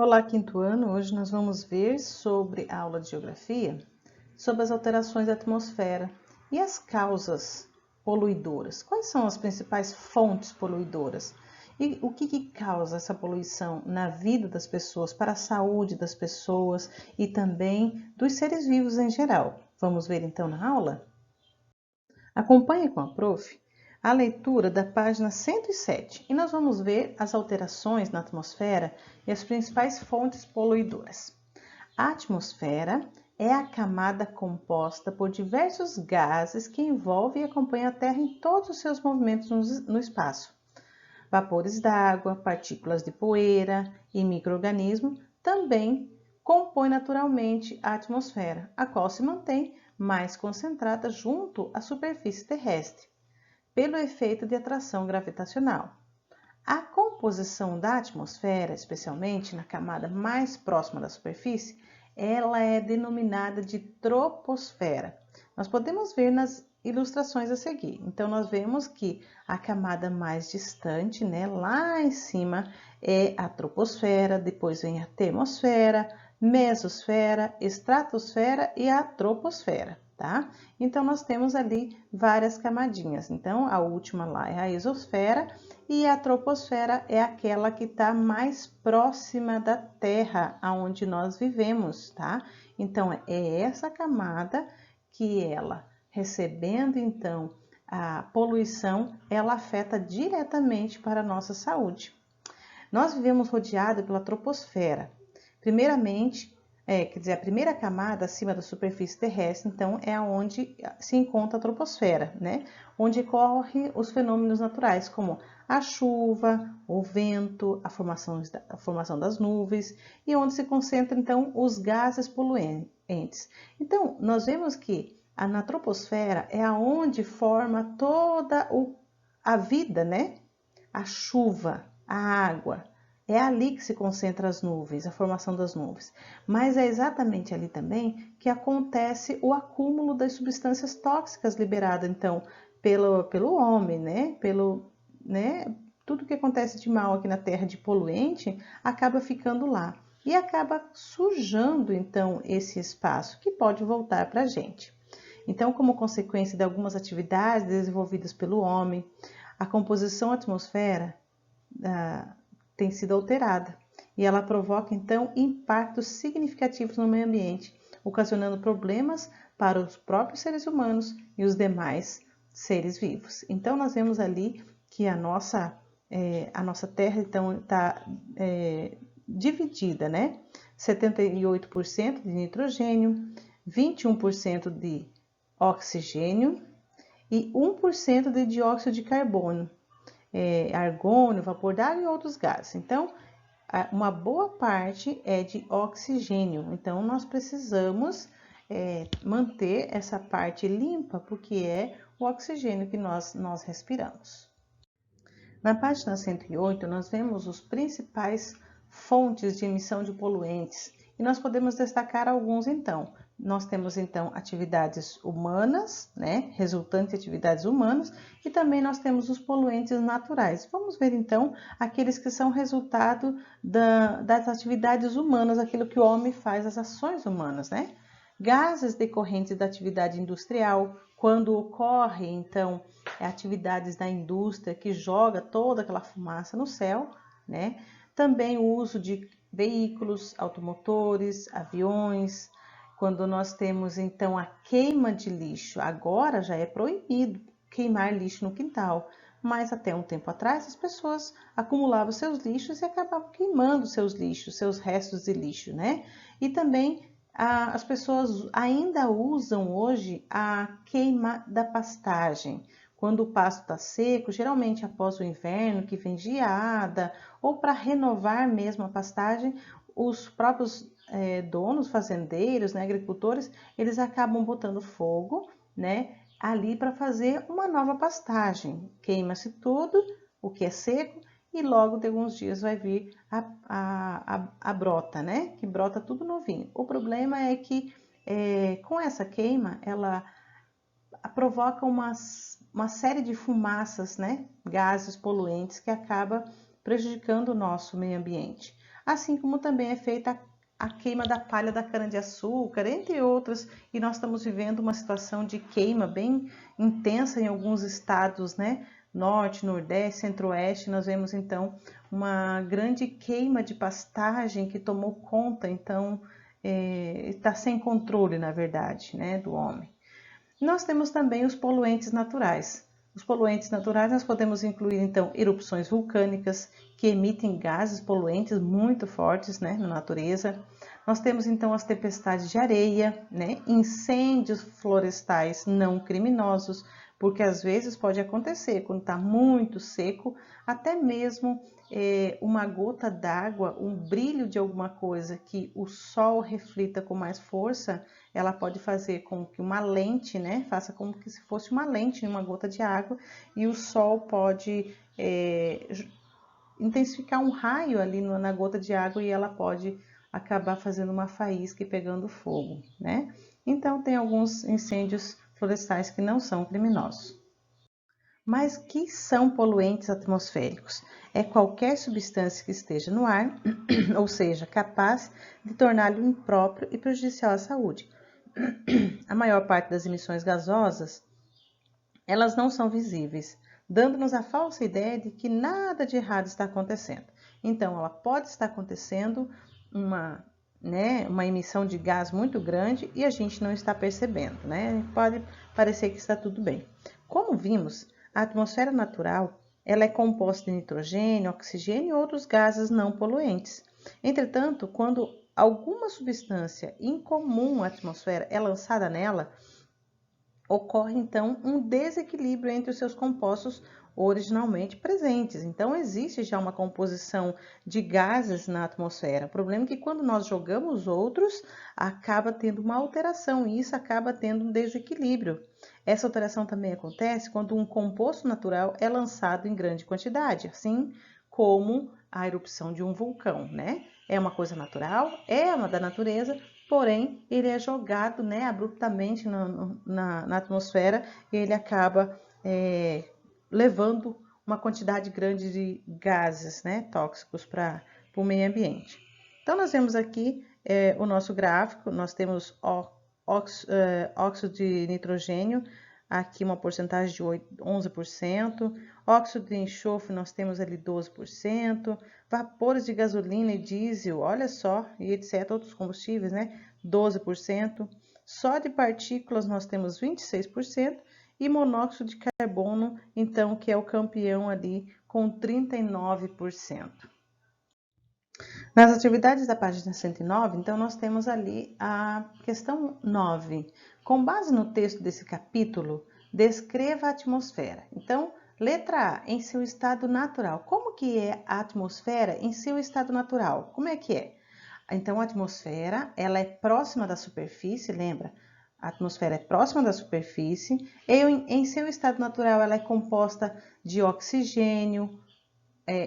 Olá, quinto ano. Hoje nós vamos ver sobre a aula de geografia, sobre as alterações da atmosfera e as causas poluidoras. Quais são as principais fontes poluidoras? E o que causa essa poluição na vida das pessoas, para a saúde das pessoas e também dos seres vivos em geral? Vamos ver então na aula? Acompanhe com a prof. A leitura da página 107 e nós vamos ver as alterações na atmosfera e as principais fontes poluidoras. A atmosfera é a camada composta por diversos gases que envolve e acompanha a Terra em todos os seus movimentos no espaço. Vapores d'água, partículas de poeira e micro-organismos também compõem naturalmente a atmosfera, a qual se mantém mais concentrada junto à superfície terrestre, pelo efeito de atração gravitacional. A composição da atmosfera, especialmente na camada mais próxima da superfície, ela é denominada de troposfera. Nós podemos ver nas ilustrações a seguir. Então, nós vemos que a camada mais distante, né, lá em cima, é a troposfera, depois vem a termosfera, mesosfera, estratosfera e a troposfera. Tá? Então, nós temos ali várias camadinhas. Então, a última lá é a exosfera e a troposfera é aquela que está mais próxima da Terra, aonde nós vivemos, tá? Então, é essa camada que ela, recebendo então a poluição, ela afeta diretamente para a nossa saúde. Nós vivemos rodeados pela troposfera. Primeiramente, a primeira camada acima da superfície terrestre, então, é onde se encontra a troposfera, né? Onde ocorrem os fenômenos naturais, como a chuva, o vento, a formação das nuvens, e onde se concentram, então, os gases poluentes. Então, nós vemos que na troposfera é aonde forma toda a vida, né? A chuva, a água. É ali que se concentra as nuvens, a formação das nuvens. Mas é exatamente ali também que acontece o acúmulo das substâncias tóxicas liberadas, então, pelo homem, né? Tudo que acontece de mal aqui na Terra, de poluente, acaba ficando lá. E acaba sujando, então, esse espaço, que pode voltar para a gente. Então, como consequência de algumas atividades desenvolvidas pelo homem, a composição atmosfera tem sido alterada e ela provoca então impactos significativos no meio ambiente, ocasionando problemas para os próprios seres humanos e os demais seres vivos. Então nós vemos ali que a nossa Terra então está dividida, né? 78% de nitrogênio, 21% de oxigênio e 1% de dióxido de carbono, argônio, vapor d'água e outros gases. Então, uma boa parte é de oxigênio. Então, nós precisamos manter essa parte limpa, porque é o oxigênio que nós respiramos. Na página 108, nós vemos os principais fontes de emissão de poluentes e nós podemos destacar alguns então. Nós temos então atividades humanas, né, resultantes de atividades humanas, e também nós temos os poluentes naturais. Vamos ver então aqueles que são resultado das atividades humanas, aquilo que o homem faz, as ações humanas, né? Gases decorrentes da atividade industrial, quando ocorre então atividades da indústria que joga toda aquela fumaça no céu, né? Também o uso de veículos, automotores, aviões. Quando nós temos então a queima de lixo, agora já é proibido queimar lixo no quintal, mas até um tempo atrás as pessoas acumulavam seus lixos e acabavam queimando seus lixos, seus restos de lixo, né? E também as pessoas ainda usam hoje a queima da pastagem. Quando o pasto está seco, geralmente após o inverno, que vem geada, ou para renovar mesmo a pastagem, os próprios donos, fazendeiros, né, agricultores, eles acabam botando fogo, né, ali para fazer uma nova pastagem. Queima-se tudo, o que é seco, e logo de alguns dias vai vir a brota, né, que brota tudo novinho. O problema é que com essa queima, ela provoca uma série de fumaças, né, gases poluentes que acaba prejudicando o nosso meio ambiente. assim como também é feita a queima da palha da cana-de-açúcar, entre outras, e nós estamos vivendo uma situação de queima bem intensa em alguns estados, né? Norte, Nordeste, Centro-Oeste, nós vemos então uma grande queima de pastagem que tomou conta, então está sem controle, na verdade, né, do homem. Nós temos também os poluentes naturais. Os poluentes naturais nós podemos incluir então erupções vulcânicas que emitem gases poluentes muito fortes, né, na natureza. Nós temos então as tempestades de areia, né, incêndios florestais não criminosos, porque às vezes pode acontecer quando está muito seco, até mesmo uma gota d'água, um brilho de alguma coisa que o sol reflita com mais força, ela pode fazer com que uma lente, né, faça como que se fosse uma lente em uma gota de água, e o sol pode intensificar um raio ali na gota de água e ela pode acabar fazendo uma faísca e pegando fogo, né? Então tem alguns incêndios florestais que não são criminosos. Mas que são poluentes atmosféricos? É qualquer substância que esteja no ar, ou seja, capaz de torná-lo impróprio e prejudicial à saúde. A maior parte das emissões gasosas, elas não são visíveis, dando-nos a falsa ideia de que nada de errado está acontecendo. Então, ela pode estar acontecendo uma emissão de gás muito grande e a gente não está percebendo, né? Pode parecer que está tudo bem. Como vimos, a atmosfera natural, ela é composta de nitrogênio, oxigênio e outros gases não poluentes. Entretanto, quando alguma substância incomum à atmosfera é lançada nela, ocorre então um desequilíbrio entre os seus compostos originalmente presentes. Então existe já uma composição de gases na atmosfera. O problema é que quando nós jogamos outros, acaba tendo uma alteração e isso acaba tendo um desequilíbrio. Essa alteração também acontece quando um composto natural é lançado em grande quantidade, assim como a erupção de um vulcão, né? É uma coisa natural, é uma da natureza, porém ele é jogado, né, abruptamente na atmosfera e ele acaba levando uma quantidade grande de gases, né, tóxicos para o meio ambiente. Então nós vemos aqui o nosso gráfico, nós temos óxido de nitrogênio, aqui uma porcentagem de 11%, óxido de enxofre nós temos ali 12%, vapores de gasolina e diesel, olha só, e etc, outros combustíveis, né, 12%, só de partículas nós temos 26%, e monóxido de carbono, então, que é o campeão ali com 39%. Nas atividades da página 109, então, nós temos ali a questão 9. Com base no texto desse capítulo, descreva a atmosfera. Então, letra A, em seu estado natural. Como que é a atmosfera em seu estado natural? Como é que é? Então, a atmosfera, ela é próxima da superfície, lembra? A atmosfera é próxima da superfície e em seu estado natural ela é composta de oxigênio,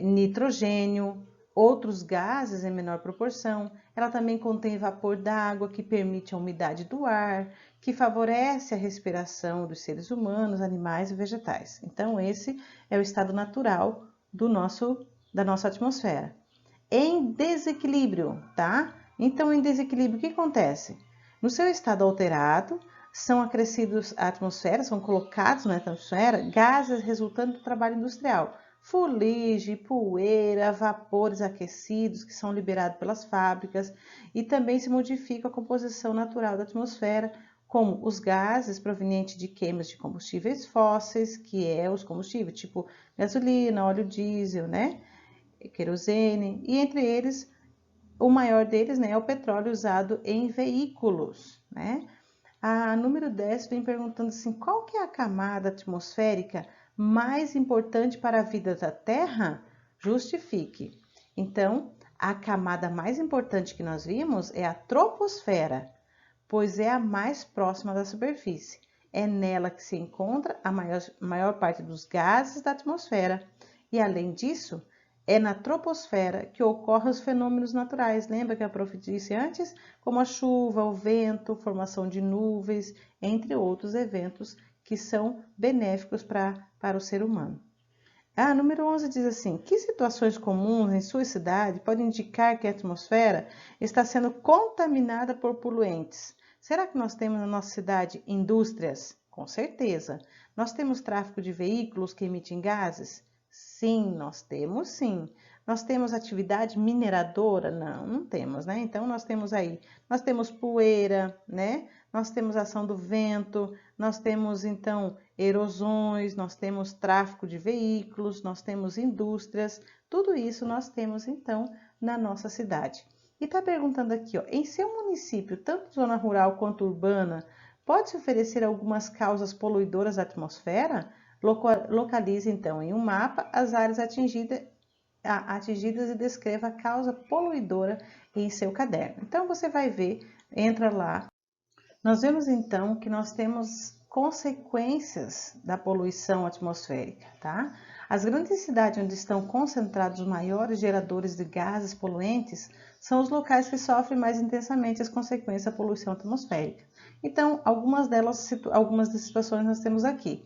nitrogênio, outros gases em menor proporção. Ela também contém vapor d'água que permite a umidade do ar, que favorece a respiração dos seres humanos, animais e vegetais. Então esse é o estado natural da nossa atmosfera. Em desequilíbrio, tá? Então em desequilíbrio o que acontece? No seu estado alterado, são acrescidos à atmosfera, são colocados na atmosfera gases resultantes do trabalho industrial, fuligem, poeira, vapores aquecidos que são liberados pelas fábricas e também se modifica a composição natural da atmosfera, como os gases provenientes de queimas de combustíveis fósseis, que é os combustíveis tipo gasolina, óleo diesel, né? Querosene, e entre eles o maior deles, né, é o petróleo usado em veículos, né? A número 10 vem perguntando assim, qual que é a camada atmosférica mais importante para a vida da Terra? Justifique. Então, a camada mais importante que nós vimos é a troposfera, pois é a mais próxima da superfície. É nela que se encontra a maior parte dos gases da atmosfera. E além disso, é na troposfera que ocorrem os fenômenos naturais. Lembra que a prof disse antes? Como a chuva, o vento, formação de nuvens, entre outros eventos que são benéficos para o ser humano. Número 11 diz assim: que situações comuns em sua cidade podem indicar que a atmosfera está sendo contaminada por poluentes? Será que nós temos na nossa cidade indústrias? Com certeza. Nós temos tráfego de veículos que emitem gases? Sim, nós temos sim. Nós temos atividade mineradora? Não, não temos, né? Então nós temos poeira, né? Nós temos ação do vento, nós temos então erosões, nós temos tráfego de veículos, nós temos indústrias, tudo isso nós temos então na nossa cidade. E está perguntando aqui, ó, em seu município, tanto zona rural quanto urbana, pode-se oferecer algumas causas poluidoras da atmosfera? Localize então em um mapa as áreas atingidas e descreva a causa poluidora em seu caderno. Então você vai ver, entra lá. Nós vemos então que nós temos consequências da poluição atmosférica, tá? As grandes cidades onde estão concentrados os maiores geradores de gases poluentes são os locais que sofrem mais intensamente as consequências da poluição atmosférica. Então, algumas das situações nós temos aqui.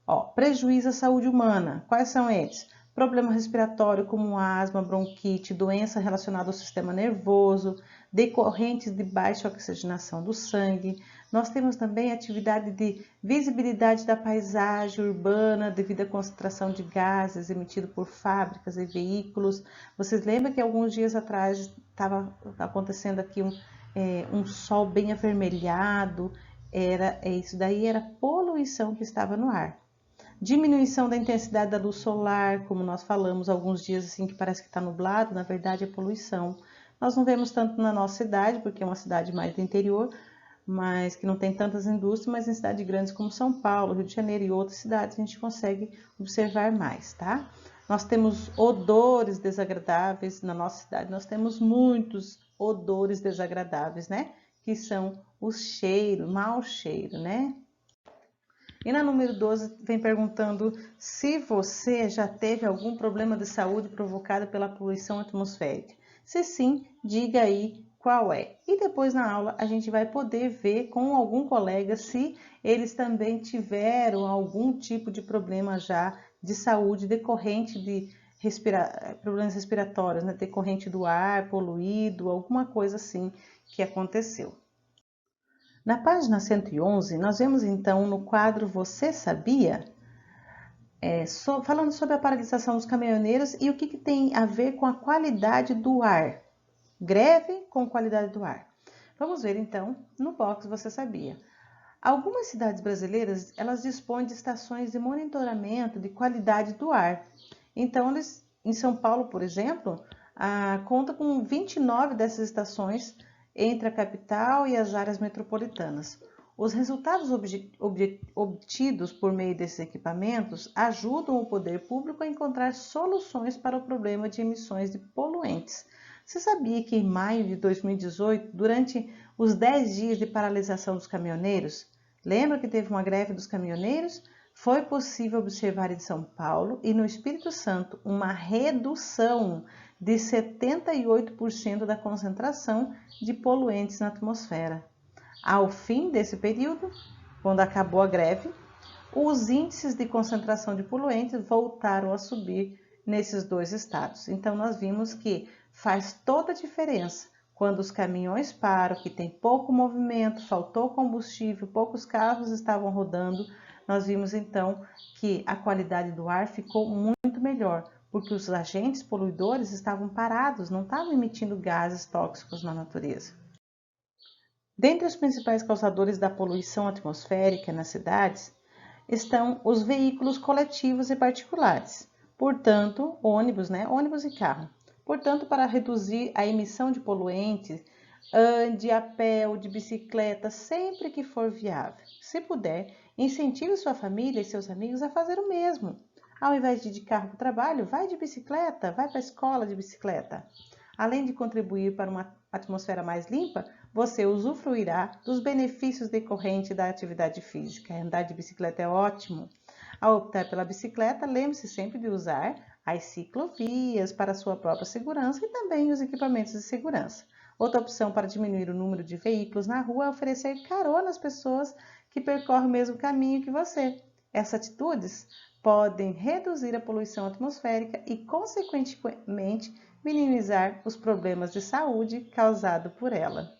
Ó, prejuízo à saúde humana. Quais são eles? Problema respiratório como asma, bronquite, doença relacionada ao sistema nervoso, decorrentes de baixa oxigenação do sangue. Nós temos também atividade de visibilidade da paisagem urbana devido à concentração de gases emitido por fábricas e veículos. Vocês lembram que alguns dias atrás estava acontecendo aqui um sol bem avermelhado? Isso daí era poluição que estava no ar. Diminuição da intensidade da luz solar, como nós falamos alguns dias assim que parece que está nublado, na verdade é poluição. Nós não vemos tanto na nossa cidade, porque é uma cidade mais do interior, mas que não tem tantas indústrias, mas em cidades grandes como São Paulo, Rio de Janeiro e outras cidades a gente consegue observar mais, tá? Nós temos odores desagradáveis na nossa cidade, nós temos muitos odores desagradáveis, né? Que são o cheiro, mau cheiro, né? E na número 12 vem perguntando se você já teve algum problema de saúde provocado pela poluição atmosférica. Se sim, diga aí qual é. E depois na aula a gente vai poder ver com algum colega se eles também tiveram algum tipo de problema já de saúde decorrente de problemas respiratórios, né? Decorrente do ar poluído, alguma coisa assim que aconteceu. Na página 111, nós vemos então no quadro Você Sabia? Falando sobre a paralisação dos caminhoneiros e o que tem a ver com a qualidade do ar. Greve com qualidade do ar. Vamos ver então no box Você Sabia? Algumas cidades brasileiras, elas dispõem de estações de monitoramento de qualidade do ar. Então, em São Paulo, por exemplo, conta com 29 dessas estações entre a capital e as áreas metropolitanas. Os resultados obtidos por meio desses equipamentos ajudam o poder público a encontrar soluções para o problema de emissões de poluentes. Você sabia que em maio de 2018, durante os 10 dias de paralisação dos caminhoneiros, lembra que teve uma greve dos caminhoneiros? Foi possível observar em São Paulo e no Espírito Santo uma redução de 78% da concentração de poluentes na atmosfera. Ao fim desse período, quando acabou a greve, os índices de concentração de poluentes voltaram a subir nesses dois estados. Então, nós vimos que faz toda a diferença quando os caminhões param, que tem pouco movimento, faltou combustível, poucos carros estavam rodando. Nós vimos então que a qualidade do ar ficou muito melhor, porque os agentes poluidores estavam parados, não estavam emitindo gases tóxicos na natureza. Dentre os principais causadores da poluição atmosférica nas cidades estão os veículos coletivos e particulares, portanto, ônibus e carro. Portanto, para reduzir a emissão de poluentes, ande a pé ou de bicicleta sempre que for viável. Se puder, incentive sua família e seus amigos a fazer o mesmo. Ao invés de ir de carro para o trabalho, vai de bicicleta, vai para a escola de bicicleta. Além de contribuir para uma atmosfera mais limpa, você usufruirá dos benefícios decorrentes da atividade física. Andar de bicicleta é ótimo. Ao optar pela bicicleta, lembre-se sempre de usar as ciclovias para sua própria segurança e também os equipamentos de segurança. Outra opção para diminuir o número de veículos na rua é oferecer carona às pessoas que percorrem o mesmo caminho que você. Essas atitudes podem reduzir a poluição atmosférica e, consequentemente, minimizar os problemas de saúde causados por ela.